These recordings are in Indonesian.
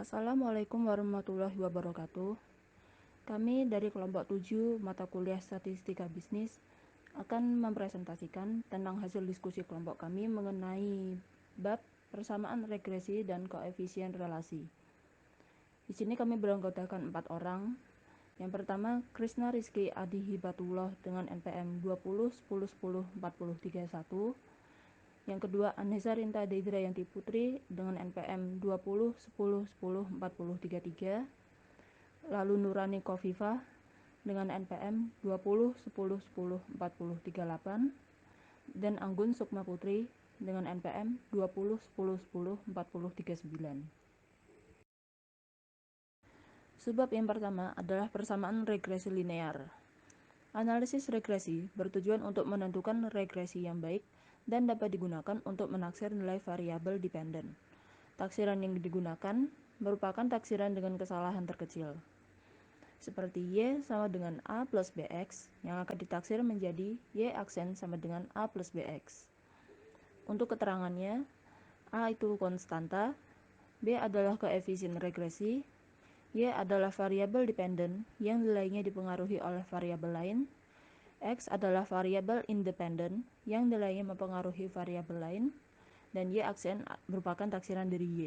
Assalamualaikum warahmatullahi wabarakatuh. Kami dari kelompok 7 mata kuliah Statistika Bisnis akan mempresentasikan tentang hasil diskusi kelompok kami mengenai bab persamaan regresi dan koefisien relasi. Di sini kami beranggotakan 4 orang. Yang pertama, Krisna Rizky Adi Hibatullah dengan NPM 20 10 10 40 31. Yang kedua, Anhesa Rinta Deidrianti Putri dengan NPM 20 10 10 40 33. Lalu Nurani Kofifah dengan NPM 20 10 10 40 38. Dan Anggun Sukma Putri dengan NPM 20 10 10 40 39. Sebab yang pertama adalah persamaan regresi linear. Analisis regresi bertujuan untuk menentukan regresi yang baik dan dapat digunakan untuk menaksir nilai variabel dependen. Taksiran yang digunakan merupakan taksiran dengan kesalahan terkecil, seperti Y sama dengan A plus BX yang akan ditaksir menjadi Y aksen sama dengan A plus BX. Untuk keterangannya, A itu konstanta, B adalah koefisien regresi, Y adalah variabel dependen yang nilainya dipengaruhi oleh variabel lain, X adalah variabel independen yang nilainya mempengaruhi variabel lain, dan Y aksen merupakan taksiran dari Y.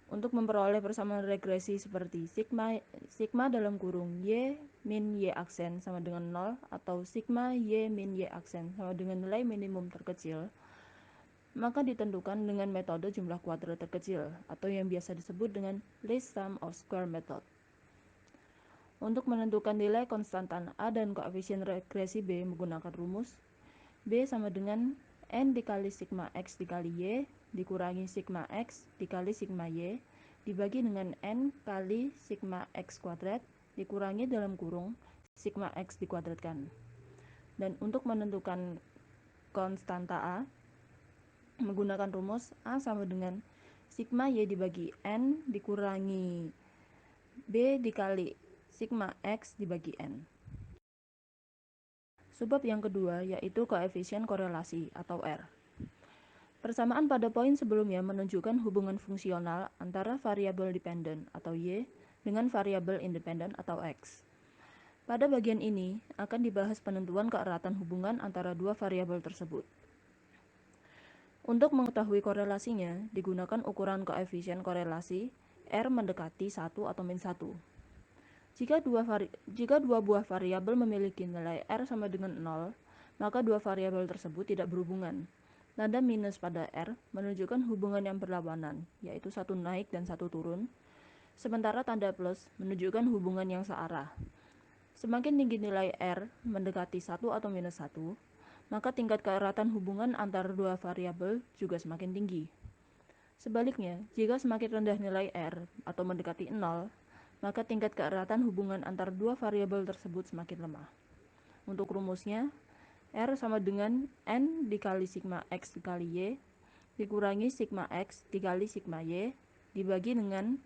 Untuk memperoleh persamaan regresi seperti sigma dalam kurung Y min Y aksen sama dengan 0 atau sigma Y min Y aksen sama dengan nilai minimum terkecil, maka ditentukan dengan metode jumlah kuadrat terkecil atau yang biasa disebut dengan least sum of square method. Untuk menentukan nilai konstantan A dan koefisien regresi B menggunakan rumus B sama dengan N dikali sigma X dikali Y dikurangi sigma X dikali sigma Y dibagi dengan N kali sigma X kuadrat dikurangi dalam kurung sigma X dikuadratkan. Dan untuk menentukan konstanta A menggunakan rumus A sama dengan sigma Y dibagi N dikurangi B dikali sigma X dibagi N. Sebab yang kedua yaitu koefisien korelasi atau R. Persamaan pada poin sebelumnya menunjukkan hubungan fungsional antara variabel dependen atau Y dengan variabel independen atau X. Pada bagian ini akan dibahas penentuan keeratan hubungan antara dua variabel tersebut. Untuk mengetahui korelasinya, digunakan ukuran koefisien korelasi R mendekati 1 atau min 1. Jika dua buah variabel memiliki nilai R sama dengan 0, maka dua variabel tersebut tidak berhubungan. Tanda minus pada R menunjukkan hubungan yang berlawanan, yaitu satu naik dan satu turun, sementara tanda plus menunjukkan hubungan yang searah. Semakin tinggi nilai R mendekati 1 atau minus 1, maka tingkat keeratan hubungan antara dua variabel juga semakin tinggi. Sebaliknya, jika semakin rendah nilai R atau mendekati 0, maka tingkat keeratan hubungan antara dua variabel tersebut semakin lemah. Untuk rumusnya, R sama dengan N dikali sigma X dikali Y dikurangi sigma X dikali sigma Y dibagi dengan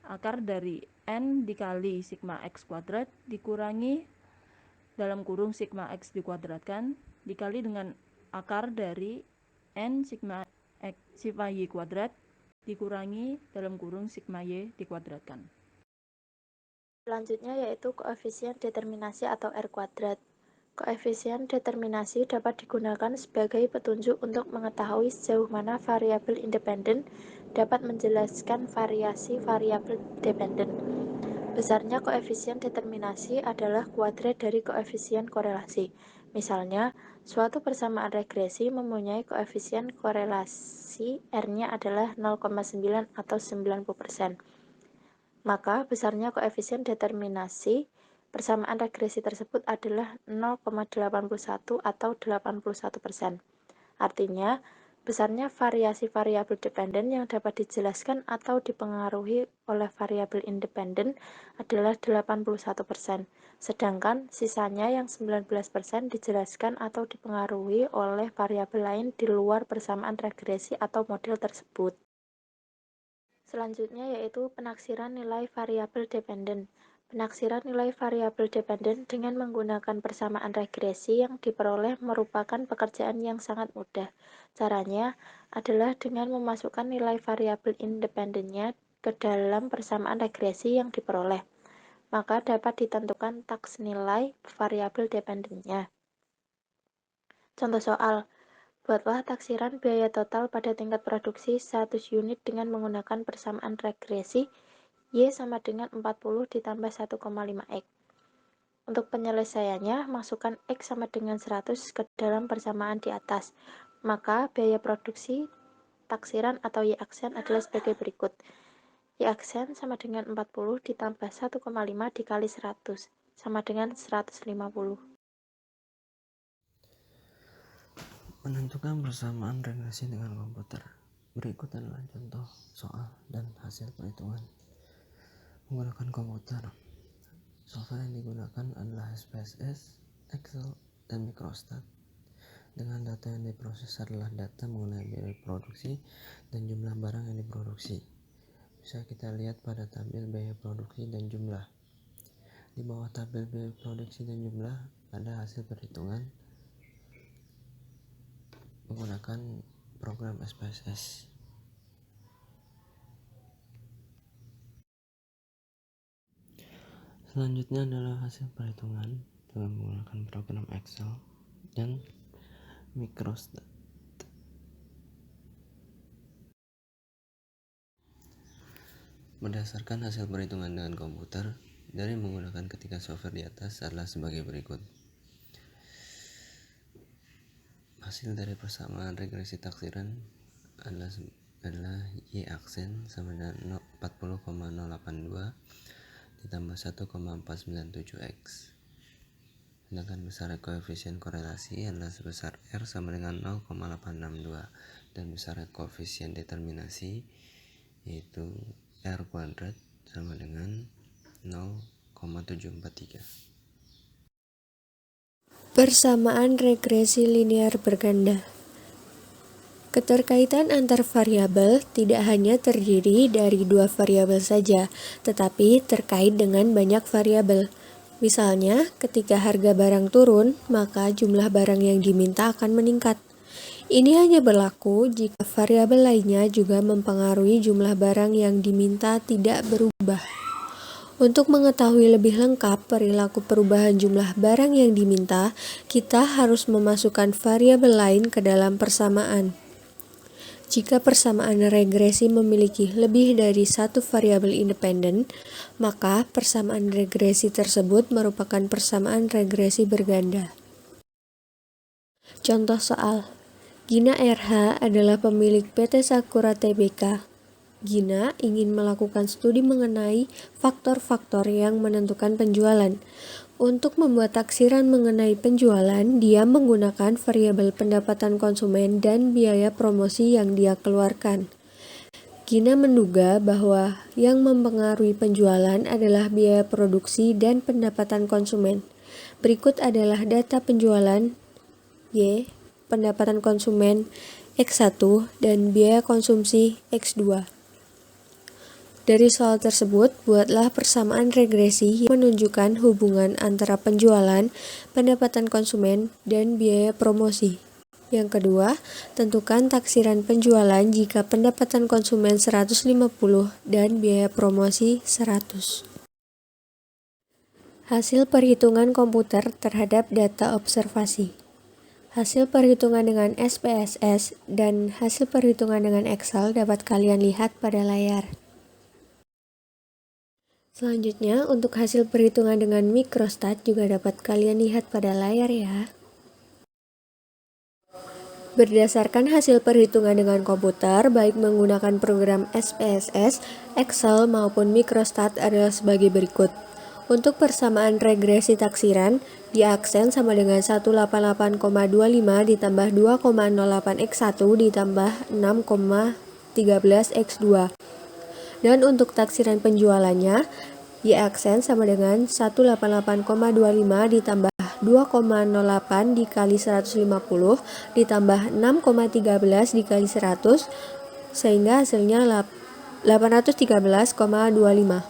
akar dari N dikali sigma X kuadrat dikurangi dalam kurung sigma X dikuadratkan dikali dengan akar dari N sigma X sigma Y kuadrat dikurangi dalam kurung sigma Y dikuadratkan. Selanjutnya yaitu koefisien determinasi atau R kuadrat. Koefisien determinasi dapat digunakan sebagai petunjuk untuk mengetahui sejauh mana variabel independen dapat menjelaskan variasi variabel dependen. Besarnya koefisien determinasi adalah kuadrat dari koefisien korelasi. Misalnya, suatu persamaan regresi mempunyai koefisien korelasi R-nya adalah 0,9 atau 90%. Maka besarnya koefisien determinasi persamaan regresi tersebut adalah 0,81 atau 81%. Artinya, besarnya variasi variabel dependen yang dapat dijelaskan atau dipengaruhi oleh variabel independen adalah 81%, sedangkan sisanya yang 19% dijelaskan atau dipengaruhi oleh variabel lain di luar persamaan regresi atau model tersebut. Selanjutnya yaitu penaksiran nilai variabel dependen. Penaksiran nilai variabel dependen dengan menggunakan persamaan regresi yang diperoleh merupakan pekerjaan yang sangat mudah. Caranya adalah dengan memasukkan nilai variabel independennya ke dalam persamaan regresi yang diperoleh. Maka dapat ditentukan taks nilai variabel dependennya. Contoh soal, buatlah taksiran biaya total pada tingkat produksi 100 unit dengan menggunakan persamaan regresi Y sama dengan 40 ditambah 1,5X. Untuk penyelesaiannya, masukkan X sama dengan 100 ke dalam persamaan di atas. Maka biaya produksi taksiran atau Y aksen adalah sebagai berikut. Y aksen sama dengan 40 ditambah 1,5 dikali 100 sama dengan 150. Menentukan persamaan regresi dengan komputer. Berikut adalah contoh soal dan hasil perhitungan menggunakan komputer. Software yang digunakan adalah SPSS, Excel, dan Microstat. Dengan data yang diproses adalah data mengenai biaya produksi dan jumlah barang yang diproduksi. Bisa kita lihat pada tabel biaya produksi dan jumlah. Di bawah tabel biaya produksi dan jumlah ada hasil perhitungan menggunakan program SPSS. Selanjutnya adalah hasil perhitungan dengan menggunakan program Excel dan Microstat. Berdasarkan hasil perhitungan dengan komputer dari menggunakan ketiga software di atas adalah sebagai berikut. Hasil dari persamaan regresi taksiran adalah Y aksen sama dengan 40,082 ditambah 1,497X. Sedangkan besar koefisien korelasi adalah sebesar R sama dengan 0,862 dan besar koefisien determinasi yaitu R kuadrat sama dengan 0,743. Persamaan regresi linear berganda. Keterkaitan antar variabel tidak hanya terdiri dari dua variabel saja, tetapi terkait dengan banyak variabel. Misalnya, ketika harga barang turun, maka jumlah barang yang diminta akan meningkat. Ini hanya berlaku jika variabel lainnya juga mempengaruhi jumlah barang yang diminta tidak berubah. Untuk mengetahui lebih lengkap perilaku perubahan jumlah barang yang diminta, kita harus memasukkan variabel lain ke dalam persamaan. Jika persamaan regresi memiliki lebih dari satu variabel independen, maka persamaan regresi tersebut merupakan persamaan regresi berganda. Contoh soal, Gina RH adalah pemilik PT Sakura Tbk. Gina ingin melakukan studi mengenai faktor-faktor yang menentukan penjualan. Untuk membuat taksiran mengenai penjualan, dia menggunakan variabel pendapatan konsumen dan biaya promosi yang dia keluarkan. Gina menduga bahwa yang mempengaruhi penjualan adalah biaya produksi dan pendapatan konsumen. Berikut adalah data penjualan Y, pendapatan konsumen X1, dan biaya konsumsi X2. Dari soal tersebut, buatlah persamaan regresi yang menunjukkan hubungan antara penjualan, pendapatan konsumen, dan biaya promosi. Yang kedua, tentukan taksiran penjualan jika pendapatan konsumen 150 dan biaya promosi 100. Hasil perhitungan komputer terhadap data observasi. Hasil perhitungan dengan SPSS dan hasil perhitungan dengan Excel dapat kalian lihat pada layar. Selanjutnya, untuk hasil perhitungan dengan Microstat juga dapat kalian lihat pada layar ya. Berdasarkan hasil perhitungan dengan komputer, baik menggunakan program SPSS, Excel maupun Microstat adalah sebagai berikut. Untuk persamaan regresi taksiran, di aksen sama dengan 188,25 ditambah 2,08X1 ditambah 6,13X2. Dan untuk taksiran penjualannya, Y aksen sama dengan 188,25 ditambah 2,08 dikali 150 ditambah 6,13 dikali 100 sehingga hasilnya 813,25.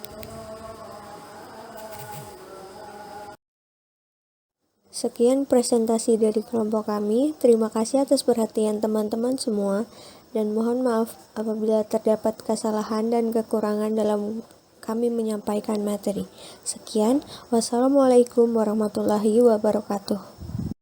Sekian presentasi dari kelompok kami. Terima kasih atas perhatian teman-teman semua, dan mohon maaf apabila terdapat kesalahan dan kekurangan dalam kami menyampaikan materi. Sekian, wassalamualaikum warahmatullahi wabarakatuh.